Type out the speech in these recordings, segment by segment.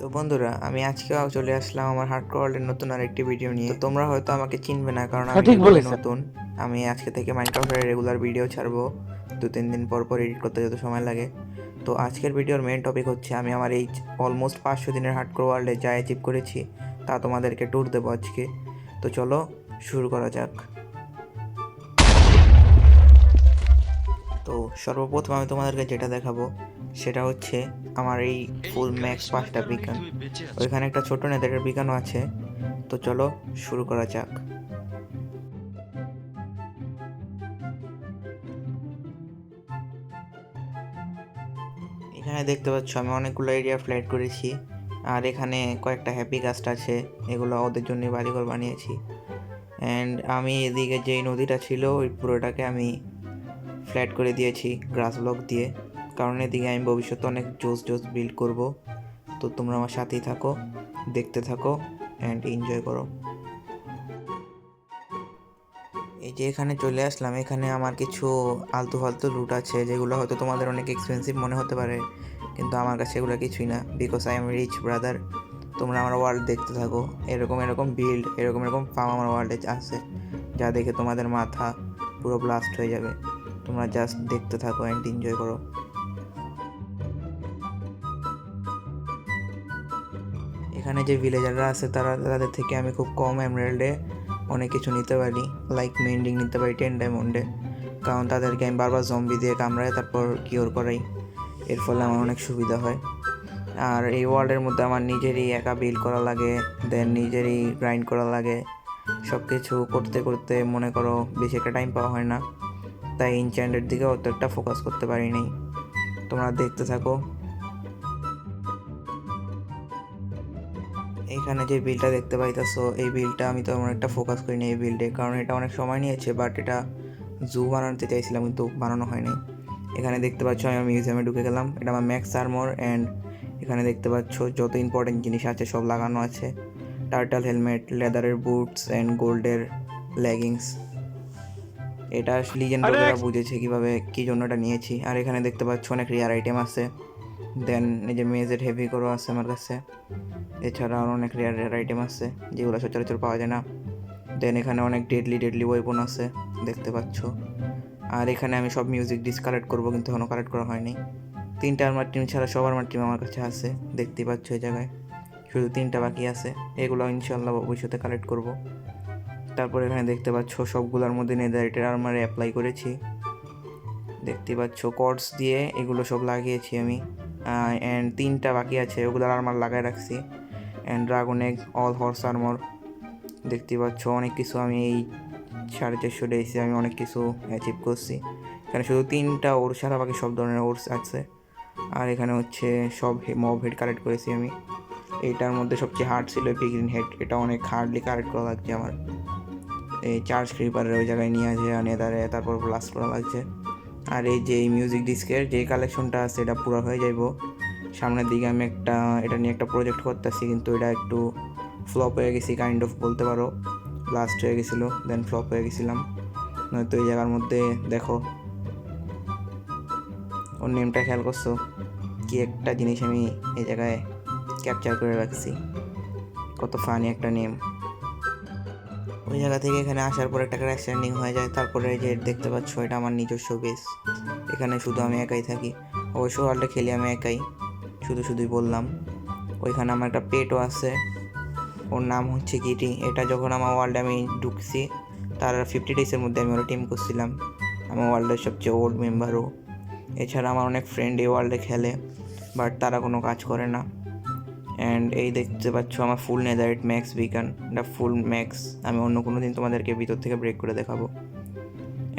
তো বন্ধুরা, আমি আজকেও চলে আসলাম আমার হার্ডকোর ওয়ার্ল্ডের নতুন আরেকটি ভিডিও নিয়ে। তো তোমরা হয়তো আমাকে চিনবে না, কারণ আমি সঠিক ইউটিউবে বলেছেন। নতুন। আমি আজকে থেকে মাইনক্রাফটের রেগুলার ভিডিও ছাড়বো, 2-3 দিন পর পর এডিট করতে যত সময় লাগে। তো আজকের ভিডিওর মেন টপিক হচ্ছে আমি আমার এই অলমোস্ট 500 দিনের হার্ডকোর ওয়ার্ল্ডে যা অ্যাচিভ করেছি তা তোমাদেরকে ট্যুর দেবো আজকে। তো চলো শুরু করা যাক। তো সর্বপ্রথম আমি তোমাদেরকে যেটা দেখাবো সেটা হচ্ছে আমার এই ফুল ম্যাক্স 5টা বিকন। ওইখানে একটা ছোট নেদারের বিকনও আছে। তো চলো শুরু করা যাক। এখানে দেখতে পাচ্ছ আমি অনেকগুলো এরিয়া ফ্ল্যাট করেছি, আর এখানে কয়েকটা হ্যাপি গাস্ট আছে, এগুলো ওদের জন্য বাড়িঘর বানিয়েছি। অ্যান্ড আমি এদিকে যেই নদীটা ছিল ওই পুরোটাকে আমি ফ্ল্যাট করে দিয়েছি গ্রাস ব্লক দিয়ে, কারণ এদিকে আমি ভবিষ্যতে অনেক জোস বিল্ড করব। তো তোমরা আমার সাথেই থাকো, দেখতে থাকো অ্যান্ড এনজয় করো। এই যে এখানে চলে আসলাম, এখানে আমার কিছু আলতু ফালতু লুট আছে যেগুলো হয়তো তোমাদের অনেক এক্সপেন্সিভ মনে হতে পারে, কিন্তু আমার কাছে এগুলো কিছুই না, because I am rich brother. তোমরা আমার ওয়ার্ল্ড দেখতে থাকো, এরকম এরকম বিল্ড, এরকম এরকম ফার্ম আমার ওয়ার্ল্ডে আছে, যা দেখে তোমাদের মাথা পুরো ব্লাস্ট হয়ে যাবে। তোমরা জাস্ট দেখতে থাকো অ্যান্ড এনজয় করো। এখানে যে ভিলেজাররা আছে তাদের থেকে আমি খুব কম এমরাল্ডে অনেক কিছু নিতে পারি, লাইক মেন্ডিং নিতে পারি 10 ডায়মন্ডে, কারণ তাদেরকে আমি বারবার জম্বি দিয়ে কামড়াই তারপর কিওর করাই। এর ফলে আমার অনেক সুবিধা হয়। আর এই ওয়ার্ল্ডের মধ্যে আমার নিজেরই একা বিল্ড করা লাগে, দেন নিজেরই গ্রাইন্ড করা লাগে, সব কিছু করতে করতে মনে করো বেশি একটা টাইম পাওয়া হয় না, তাই ইনচ্যান্ডের দিকে অত একটা ফোকাস করতে পারিনি। তোমরা দেখতে থাকো। এইখানে যে বিলটা দেখতে পাইতেছো, এই বিলটা আমি তেমন একটা ফোকাস করিনি এই বিল্ডে, কারণ এটা অনেক সময় নিয়েছে, বাট এটা জু বানাতে চাইছিলাম কিন্তু বানানো হয়নি। এখানে দেখতে পাচ্ছ আমি মিউজিয়ামে ঢুকে গেলাম, এটা আমার ম্যাক্স আর্মর। অ্যান্ড এখানে দেখতে পাচ্ছ যত ইম্পর্টেন্ট জিনিস আছে সব লাগানো আছে, টার্টাল হেলমেট, লেদারের বুটস অ্যান্ড গোল্ডের লেগিংস। এটা লিজেন্ড লোকেরা বুঝেছে কীভাবে কী জন্য এটা নিয়েছি। আর এখানে দেখতে পাচ্ছ অনেক রেয়ার আইটেম আছে, দেন এই যে মেজের হেভি করো আছে আমার কাছে, এছাড়া আরও অনেক রেয়ার রেয়ার আইটেম আছে যেগুলো সচরাচর পাওয়া যায় না। দেন এখানে অনেক ডেডলি ওয়েপন আছে দেখতে পাচ্ছ। আর এখানে আমি সব মিউজিক ডিস্ক কালেক্ট করবো, কিন্তু এখনও কালেক্ট করা হয়নি। 3টা আর্মার টিম ছাড়া সব আর্মার টিম আমার কাছে আছে, দেখতেই পাচ্ছ এই জায়গায় শুধু 3টা বাকি আছে, এগুলো ইনশাল্লাহ ভবিষ্যতে কালেক্ট করব। তারপর এখানে দেখতে পাচ্ছ সবগুলোর মধ্যে নেদারাইটের আর্মারে অ্যাপ্লাই করেছি, দেখতে পাচ্ছ কর্ডস দিয়ে এগুলো সব লাগিয়েছি আমি। অ্যান্ড 3টা বাকি আছে, ওগুলোর আর্মার লাগাই রাখছি। And dragon egg, all horse armour, দেখতে পাচ্ছ অনেক কিছু আমি এই 450 ডেইসে আমি অনেক কিছু অ্যাচিভ করছি। এখানে শুধু 3টা ওর ছাড়া বাকি সব ধরনের ওর্স আছে। আর এখানে হচ্ছে সব মব হেড কালেক্ট করেছি আমি। এইটার মধ্যে সবচেয়ে হার্ড ছিল পিগ্রিন হেড, এটা অনেক হার্ডলি কালেক্ট করা লাগছে আমার। এই চার্জ ক্রিপারের ওই জায়গায় নিয়ে আসে নেদারে, তারপর ব্লাস্ট করা লাগছে। আর এই যে এই মিউজিক ডিস্কের যে কালেকশনটা আছে এটা পুরো হয়ে যাইব সামনের দিকে। আমি এটা নিয়ে একটা প্রজেক্ট করতেছি, কিন্তু এটা একটু ফ্লপ হয়ে গেছি কাইন্ড অফ বলতে পারো, লাস্ট হয়ে গেছিলো দেন ফ্লপ হয়ে গেছিলাম। নয়তো এই জায়গার মধ্যে দেখো ওর নেমটা খেয়াল করছো, কি একটা জিনিস আমি এই জায়গায় ক্যাপচার করে রাখছি, কত ফানি একটা নেম। ওই জায়গা থেকে এখানে আসার পর একটা ক্র্যাশ ল্যান্ডিং হয়ে যায়। তারপরে যে দেখতে পাচ্ছ এটা আমার নিজস্ব বেস, এখানে শুধু আমি একাই থাকি। অবশ্য ওয়ার্ল্ডে খেলি আমি একাই, শুধুই বললাম। ওইখানে আমার একটা পেটও আছে, ওর নাম হচ্ছে কিটি। এটা যখন আমার ওয়ার্ল্ডে আমি ঢুকছি তার 50 ডেজের মধ্যে আমি ওরা টিম করছিলাম, আমার ওয়ার্ল্ডের সবচেয়ে ওল্ড মেম্বারও। এছাড়া আমার অনেক ফ্রেন্ড এই ওয়ার্ল্ডে খেলে, বাট তারা কোনো কাজ করে না। অ্যান্ড এই দেখতে পাচ্ছ আমার ফুল নেদারাইট ম্যাক্স বিকান, এটা ফুল ম্যাক্স। আমি অন্য কোনো দিন তোমাদেরকে ভিতর থেকে ব্রেক করে দেখাবো।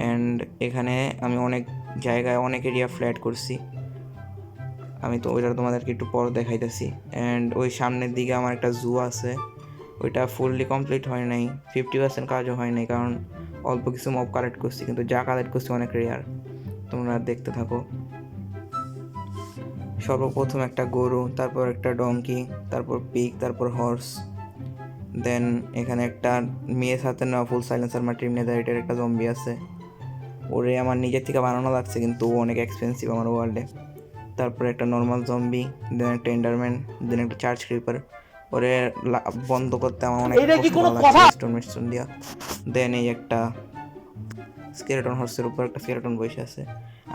অ্যান্ড এখানে আমি অনেক জায়গায় অনেক এরিয়া ফ্ল্যাট করছি, আমি তো ওইটা তোমাদেরকে একটু পর দেখাইতেছি। অ্যান্ড ওই সামনের দিকে আমার একটা জু আছে, ওইটা ফুললি কমপ্লিট হয় নাই, 50% কাজও হয় নাই, কারণ অল্প কিছু মব কালেক্ট করছি, কিন্তু যা কালেক্ট করছি অনেক রেয়ার। তোমরা দেখতে থাকো। সর্বপ্রথম একটা গরু, তারপর একটা ডঙ্কি, তারপর পিগ, তারপর হর্স। দেন এখানে একটা মেয়ের সাথে নেওয়া ফুল সাইলেন্সার মাল্টি নেদারাইটের একটা জম্বি আছে, ওরে আমার নিজের থেকে বানানো লাগছে, কিন্তু ও অনেক এক্সপেন্সিভ আমার ওয়ার্ল্ডে। তারপরে একটা নর্মাল জম্বি, দেন একটা এন্ডারম্যান, দেন একটা চার্জ ক্রিপার। ওরে বন্ধ করতে আমার অনেক কষ্ট করা লাগছে স্টোন দিয়া। দেন এই একটা স্কেলেটন হর্সের উপর একটা স্কেলেটন বসে আছে।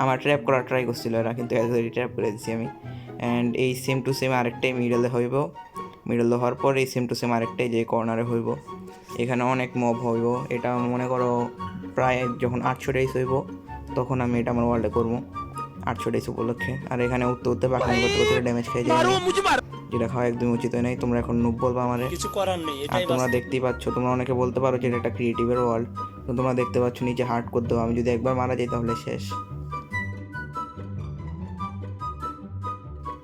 আমার ট্র্যাপ করার ট্রাই করছিল এরা, কিন্তু ট্র্যাপ করে দিচ্ছি আমি। অ্যান্ড এই সেম টু সেম আরেকটাই মিডলে হইব, মিডলে হওয়ার পর এই সেম টু সেম আরেকটাই যে কর্নারে হইব। এখানে অনেক মব হইব। এটা মনে করো প্রায় যখন 800 ডেজ হইব তখন আমি এটা আমার ওয়ার্ল্ডে করবো 800 ডেজ উপলক্ষে। আর এখানে উঠতে উঠতে বাকি করতে করতে ড্যামেজ খেয়ে যায়, যেটা খাওয়া একদমই উচিত হয় নাই। তোমরা এখন নুব বলবা আমারে, আর তোমরা দেখতেই পাচ্ছ, তোমরা অনেকে বলতে পারো যে এটা একটা ক্রিয়েটিভের ওয়ার্ল্ড, তো তোমরা দেখতে পাচ্ছ নিচে হার্ড করে দেবো। আমি যদি একবার মারা যাই তাহলে শেষ।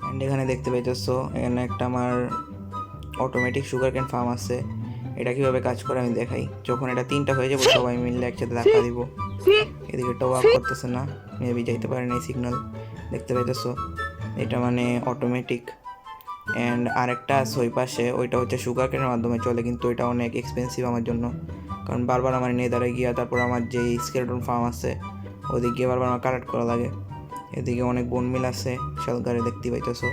অ্যান্ড এখানে দেখতে পাইতেছো এখানে একটা আমার অটোমেটিক সুগার ক্যান ফার্ম আছে। এটা কীভাবে কাজ করে আমি দেখাই। যখন এটা 3টা হয়ে যাবে সবাই মিললে একসাথে ধাক্কা দিব। এদিকে এটা ওয়ার্ক করতেছে না, মেবি যাইতে পারে না সিগন্যাল। দেখতে পাইতেছো এটা মানে অটোমেটিক। অ্যান্ড আরেকটা আছে ওই পাশে, ওইটা হচ্ছে সুগার ক্যানের মাধ্যমে চলে, কিন্তু ওইটা অনেক এক্সপেন্সিভ আমার জন্য, কারণ বারবার আমার নেদারে গিয়া তারপর আমার যে স্কেলেটন ফার্ম আছে ওদিকে গিয়ে বারবার আমার কালেক্ট করা লাগে। এদিকে অনেক বোন মিল আছে শালগারে, দেখতে পাইতেছো।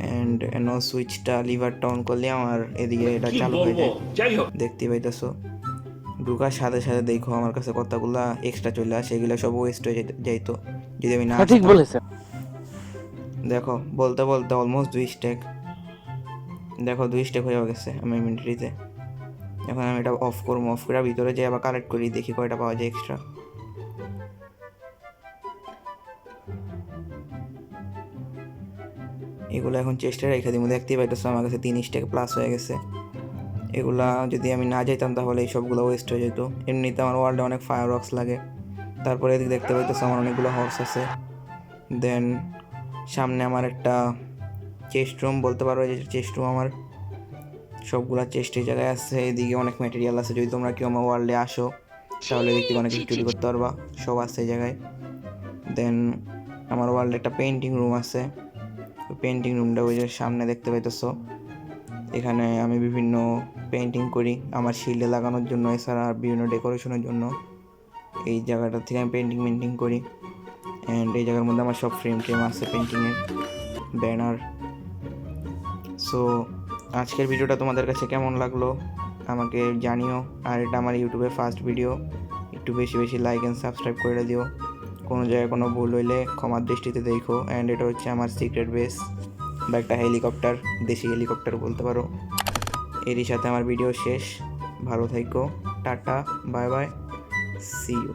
অ্যান্ড নো সুইচটা লিভারটা অন করলে আমার এদিকে এটা চালু হয়ে যায়, দেখতে পাইতেছো। ঢুকার সাথে সাথে দেখো আমার কাছে কতগুলা এক্সট্রা চলে আসে, এগুলো সব ওয়েস্ট হয়ে যাইতো যদি আমি না ঠিক বলেছে। দেখো বলতে বলতে অলমোস্ট 2 স্টেক, দেখো 2 স্টেক হয়ে গেছে আমার ইনভেন্টরিতে। এখন আমি এটা অফ করবো, অফ করে ভিতরে যাই আবার কালেক্ট করি, দেখি কয়টা পাওয়া যায় এক্সট্রা। এগুলো এখন চেষ্টা রেখে দিব। দেখতেই পাইতেছো আমার কাছে 3 স্টেক প্লাস হয়ে গেছে। এগুলা যদি আমি না যাইতাম তাহলে এই সবগুলো ওয়েস্ট হয়ে যেত। এমনিতে আমার ওয়ার্ল্ডে অনেক ফায়ার রক্স লাগে। তারপরে এদিকে দেখতে পাইতেছো আমার অনেকগুলো হর্স আছে। দেন সামনে আমার একটা চেস্ট রুম, বলতে পারো যে চেস্ট রুম আমার সবগুলা চেস্ট এই জায়গায় আছে। এদিকে অনেক ম্যাটেরিয়াল আছে, যদি তোমরা কেউ আমার ওয়ার্ল্ডে আসো তাহলে দেখতে অনেক কিছু চুরি করতে পারবা, সব আছে এই জায়গায়। দেন আমার ওয়ার্ল্ডে একটা পেন্টিং রুম আছে, ওই পেন্টিং রুমটা ওই যে সামনে দেখতে পাইতেছো। এখানে আমি বিভিন্ন পেন্টিং করি আমার শিল্ডে লাগানোর জন্য, এছাড়া বিভিন্ন ডেকোরেশনের জন্য এই জায়গাটা থেকে আমি পেন্টিং করি। অ্যান্ড এই জায়গার মধ্যে আমার সব ফ্রেম আছে পেন্টিংয়ের, ব্যানার। সো আজকের ভিডিওটা তোমাদের কাছে কেমন লাগলো আমাকে জানিও। আর এটা আমার ইউটিউবের ফার্স্ট ভিডিও, একটু বেশি বেশি লাইক অ্যান্ড সাবস্ক্রাইব করে দিও। কোনো জায়গায় কোনো ভুল হইলে ক্ষমার দৃষ্টিতে দেখো। অ্যান্ড এটা হচ্ছে আমার সিক্রেট বেস বা একটা হেলিকপ্টার, দেশি হেলিকপ্টার বলতে পারো। এরই সাথে আমার ভিডিও শেষ। ভালো থাইকো, tata, bye bye, see you.